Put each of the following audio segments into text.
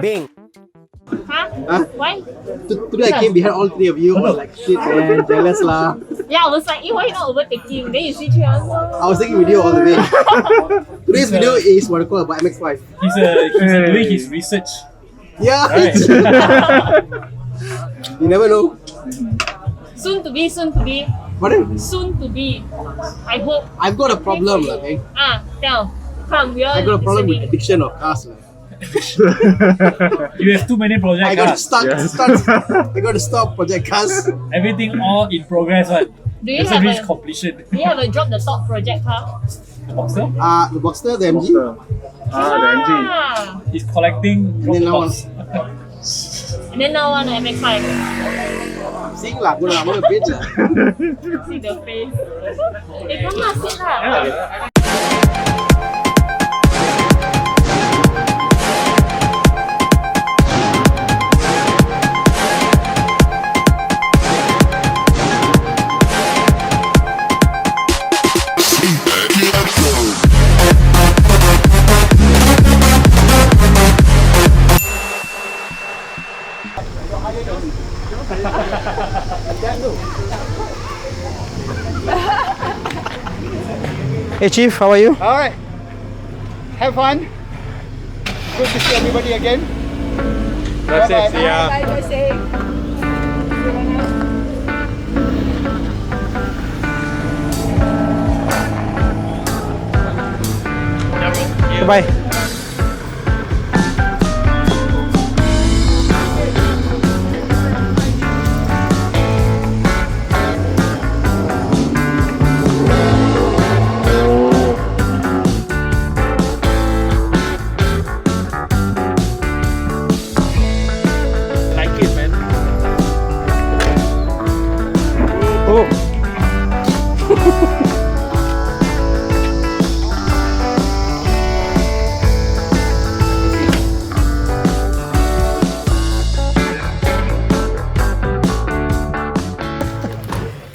Bing. Huh? Why? Today I came behind all three of you. I was like, shit, man, jealous lah. Yeah, I was like, why you not overtaking? Then you see three of us. I was taking video all the way. Today's video is what I call about MX-5. He's doing his research. Yeah. Right. You never know. Soon to be, soon to be. But then, Soon to be. I hope. I've got a problem, lah, man. Tell. Come, we are I got a problem with listening. addiction of cars, lah. You have too many project I got to cars. I got to stop Project Cars. Everything all in progress, right? Do you Doesn't have reach a completion. do you have a drop the top project car? The Boxer? The Boxster, the MG. The MG. Ah. He's collecting And then now prototypes. And then now on the MX-5. Sing lah, I'm gonna bitch lah. See the face. Come lah, sit lah. Yeah. Hey Chief, how are you? Alright. Have fun. Good to see everybody again. That's it, see ya. Bye. Like it, man. Oh.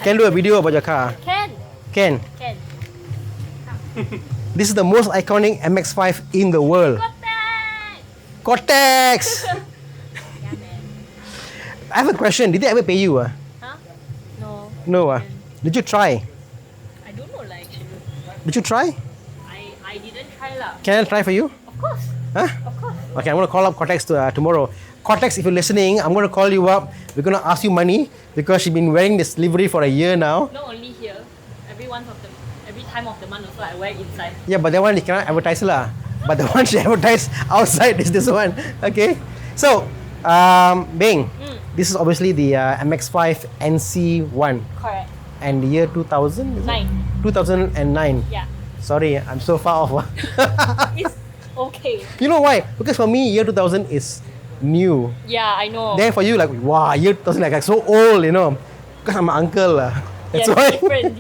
Can do a video about your car. Can. Can. Can. This is the most iconic MX-5 in the world. Contact! Cortex! Yeah, man. I have a question. Did they ever pay you? Huh? No. No. Did you try? I don't know lah actually. Did you try? I didn't try lah. Can I try for you? Of course. Huh? Of course. Okay, I'm going to call up Cortex tomorrow. Cortex, if you're listening, I'm going to call you up. We're going to ask you money because you've been wearing this livery for a year now. Not only here. Every time of the month also I wear inside. Yeah, but that one you cannot advertise lah. But the one she advertised outside is this one. Okay. So, Bing, this is obviously the MX-5 NC1 Correct. and the year 2000? Is it? 9. 2009. Yeah. Sorry, I'm so far off. It's okay. You know why? Because for me, year 2000 is new. Yeah, I know. Then for you, like, wow, year 2000 like so old, you know. Because I'm an uncle. That's yeah, why. different.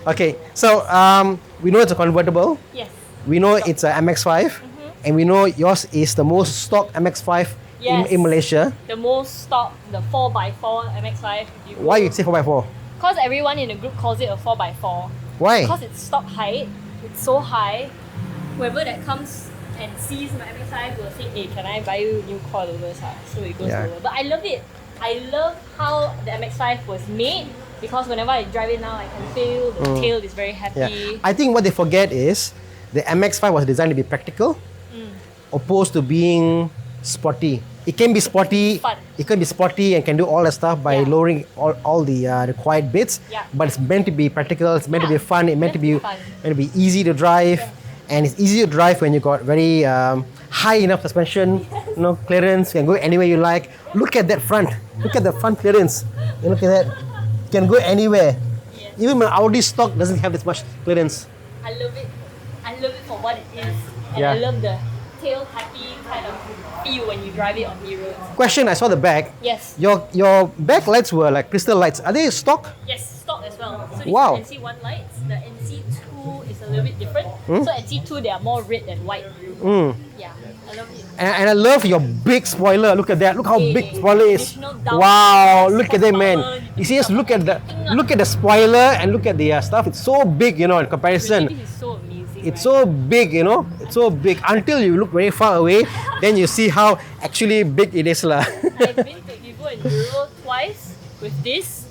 Okay, so we know it's a convertible. Yes. We know it's a MX-5. And we know yours is the most stock MX-5 Yes. in Malaysia. The most stock, the 4x4 MX-5. Why you say 4x4? Because everyone in the group calls it a 4x4. Why? Because it's stock height, it's so high. Whoever that comes and sees my MX-5 will say, hey, can I buy you new coilovers? So it goes Yeah. lower. But I love it. I love how the MX-5 was made because whenever I drive it now, I can feel the tail is very happy. Yeah. I think what they forget is the MX-5 was designed to be practical opposed to being sporty. It can be sporty. Fun. It can be sporty and can do all that stuff by Yeah. lowering all the required bits. Yeah. But it's meant to be practical. It's meant to be fun. It's meant to be fun. easy to drive, and it's easy to drive when you got very high enough suspension, clearance. You can go anywhere you like. Look at that front. Look at the front clearance. You look at that. You can go anywhere. Yes. Even my Audi stock doesn't have this much clearance. I love it. I love it for what it is. And Yeah. I love the tail happy kind of feel when you drive it on the roads. Question: I saw the back. Yes. Your back lights were like crystal lights. Are they stock? Yes, stock as well. So these Wow. are NC1 lights. The NC2 is a little bit different. So NC2 they are more red than white. Yeah, I love it. And I love your big spoiler. Look at that. Look how big spoiler is. Additional down Wow. lights, Look at that, man. power, You see, just look at the spoiler and look at the stuff. It's so big, in Really, comparison. this is so amazing. It's so big, you know. It's so big until you look very far away, then you see how actually big it is, lah. I've been to Ivo and Euro twice with this.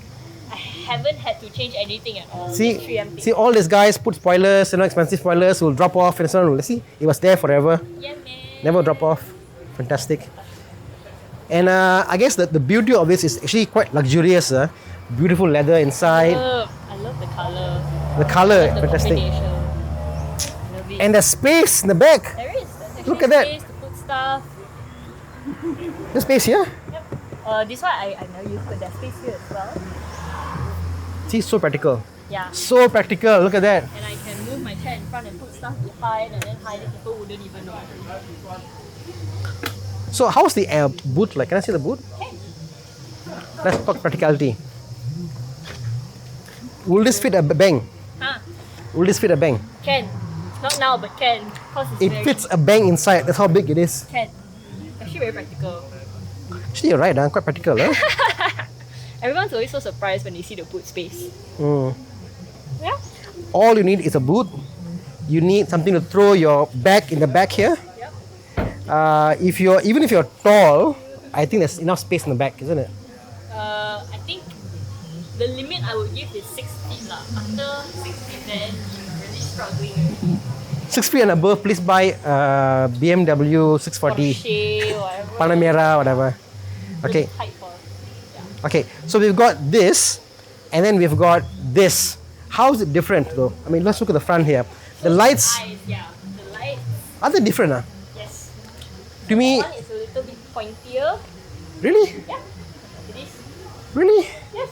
I haven't had to change anything at all. Just 3M thing. See, all these guys put spoilers, you know, expensive spoilers will drop off and so on. See, it was there forever, Yeah, man. never drop off. Fantastic. And I guess the beauty of this is actually quite luxurious. Beautiful leather inside. I love the color. The color, The fantastic. combination. I love it. And the space in the back. There is. There's actually Look at that. space to put stuff. The space here. Yep. This one I never used, but there's space here as well. See, so practical. Yeah. So practical. Look at that. And I can move my chair in front and put stuff behind and then hide it. People wouldn't even know. So how's the boot like? Can I see the boot? Okay. Let's talk practicality. Will this fit a bang? Huh? Will this fit a bang? Can. Not now, but can. Because it's It very fits a bang inside. That's how big it is. Can. Actually very practical. Actually, you're right. Quite practical. Everyone's always so surprised when they see the boot space. Mm. Yeah. All you need is a boot. You need something to throw your bag in the back here. Yep. Even if you're tall, I think there's enough space in the back, isn't it? I think the limit I would give is 6 feet lah. After 6 feet, then you're really struggling. 6 feet and above, please buy BMW 640, Porsche, whatever. Panamera, whatever. Okay. Really tight for. Yeah. Okay. So we've got this, and then we've got this. How is it different though? I mean, let's look at the front here. The lights, Eyes, yeah. The lights, are they different? yes. To me, One is a little bit pointier. really? Yeah. It is. Really? Yes.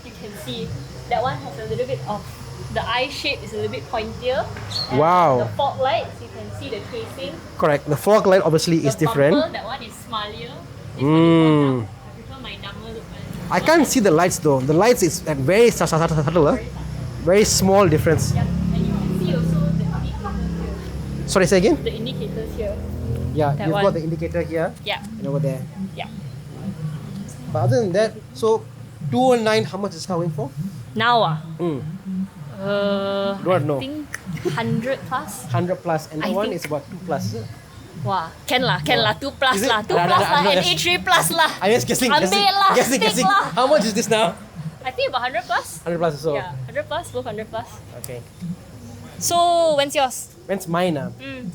You can see that one has a little bit of the eye shape is a little bit pointier. And Wow. The fog lights, you can see the casing. Correct. The fog light obviously is The different. bumper, that one is smiler. This one is more dark. I prefer my number look. I can't see the lights though. The lights is at very subtle. Very small difference. Yeah. And you can see also the indicators here. Sorry, say again? The indicators here. Yeah, That you've one. got the indicator here Yeah. and over there. Yeah. But other than that, so 219, how much is going for? Now Mm. I Don't know. think 100 plus. 100 plus, and I that one think- is about 2 plus. Is it? Wah, can lah, 2 plus Is it? lah, 2 Nah, plus nah, lah, nah, and nah. A3 plus lah. I'm just guessing. Ambil lah, guessing. stick lah. How much is this now? I think about 100 plus. 100 plus or so. Yeah, 100 plus, both 100 plus. Okay. So, when's yours? When's mine? Mm.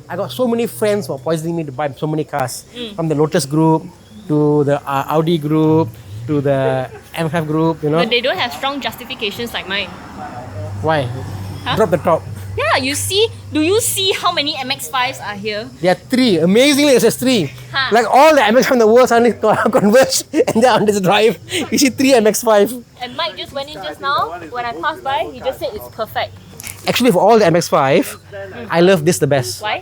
I got so many friends who are poisoning me to buy so many cars. Mm. From the Lotus group to the Audi group to the M5 group, you know. But they don't have strong justifications like mine. Why? Huh? Drop the top. Yeah, you see, do you see how many MX-5s are here? There are 3. Amazingly, there's 3. Huh. Like all the MX5 in the world suddenly converged and they're on this drive. You see 3 MX5. And Mike just went in just now. When I passed by, he just said it's perfect. Actually, for all the MX5, I love this the best. Why?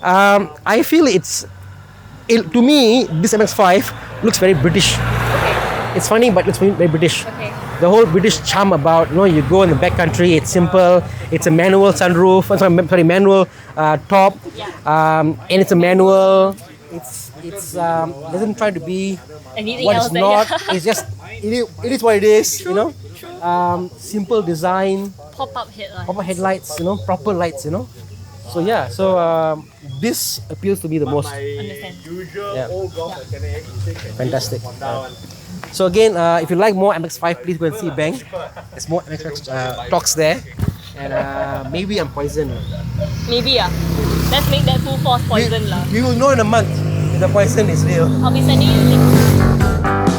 I feel to me, this MX5 looks very British. Okay, It's funny, but it's very British. okay. The whole British charm about, you go in the backcountry, it's simple, it's a manual sunroof, manual top, and it's a manual. It's doesn't try to be Anything what else it's that not. yeah. It's just it is what it is, simple design, Pop-up headlights. proper headlights, proper lights, So yeah, this appeals to me the most. Understand. Yeah. Old golf mechanic, Fantastic. So again, if you like more MX-5, please go and see Bang. There's more MX-5 talks there. And maybe I'm poisoned. Maybe let's make that full force poison lah. We will know in a month if the poison is real. I'll be sending you links.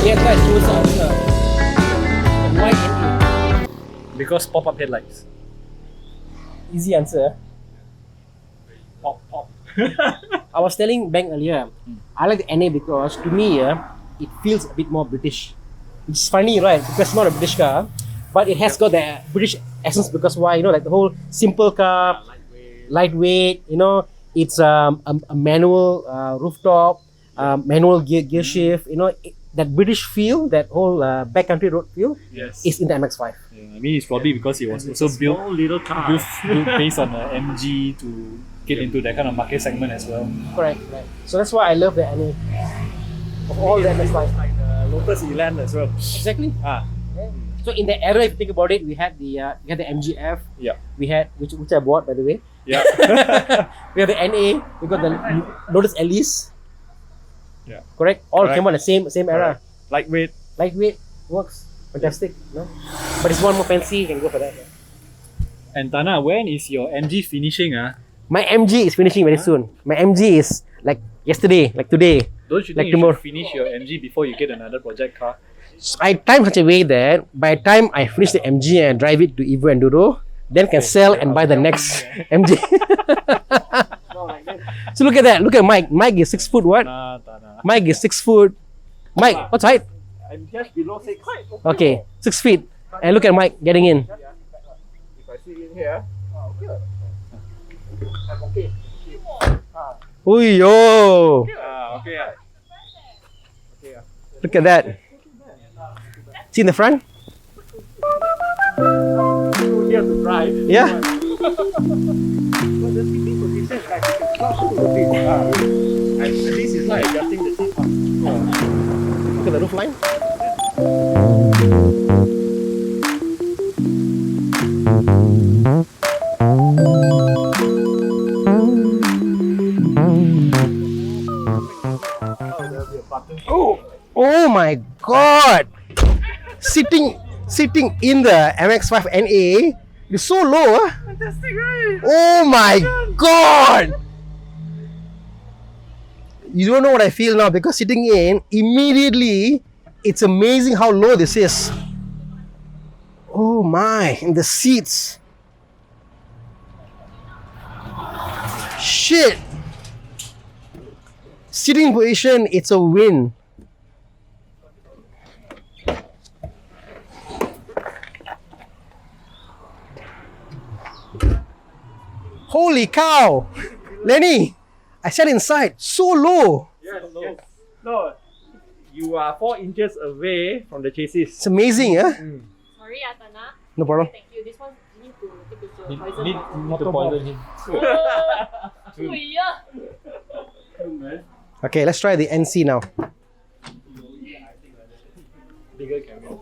Yeah, guys, choose answer. Why NA? Because pop-up headlights. Easy answer. Pop. I was telling Bang earlier, I like the NA because to me, it feels a bit more British. It's funny, right? Because it's not a British car, but it has got the British essence because why? Like the whole simple car, lightweight, it's a manual rooftop, manual gear shift, that British feel, that whole backcountry road feel Yes. is in the MX-5. I mean, it's probably because it was also built based on the MG to get into that kind of market segment as well. Correct, right. So that's why I love the NA of all the MX-5. Like the Lotus Elan as well. Exactly. Ah, So in the era, if you think about it, we had the MGF. Yeah. We had which I bought, by the way. Yeah. We have the NA. We got the Lotus Elise. Yeah. Correct. All Correct. came on the same era. Lightweight. Lightweight works. Fantastic. No, but it's one more fancy. You can go for that. And Thana, when is your MG finishing? My MG is finishing very soon. My MG is like yesterday, like today. Don't you Like think you tomorrow. should finish your MG before you get another project car? So I time such a way that by the time I finish the MG and drive it to Evo Enduro, then can sell and buy the next MG. So look at that. Look at Mike. Mike is 6 foot what? Thana. Mike is 6 foot. Mike, what's height? I'm just below 6. Okay, 6 feet. And look at Mike getting in. If I sit in here, okay. I'm okay. Ooh, yo. Okay. Look at that. See in the front? Here to drive. Yeah. But the seating position is like it's not to rotate. And this is like adjusting the seat. Look at the roof line. Oh my god! Sitting in the MX-5 NA is so low. Fantastic, right? Oh my god! You don't know what I feel now because sitting in immediately, it's amazing how low this is. Oh my, and the seats. Shit. Sitting position, it's a win. Holy cow! Lenny, I sat inside, so low. Yes. No, you are 4 inches away from the chassis. It's amazing, huh? Sorry, Thana. No problem. Thank you. This one need to take picture. Need Poison to poison him. Oh, yeah. Okay, let's try the NC now. Bigger camera.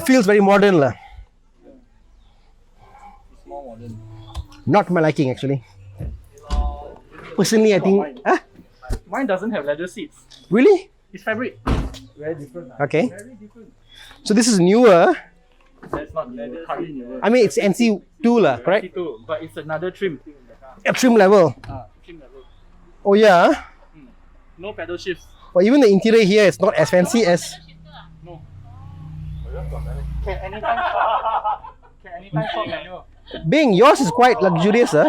Feels very modern lah. More modern. Not my liking actually. Personally, I think. Huh? Mine doesn't have leather seats. Really? It's fabric. Very different. Okay. Very different. So this is newer. That's not leather seat. I mean, it's NC2 lah, correct? T2, but it's another trim. A trim level. Trim level. Oh yeah. No pedal shifts. But even the interior here is not as fancy as. No. Can anytime stop. Can anytime stop manual. Bing, yours is quite luxurious, huh?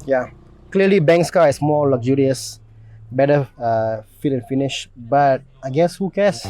Yeah. Clearly, Bang's car is more luxurious, better fit and finish. But I guess who cares?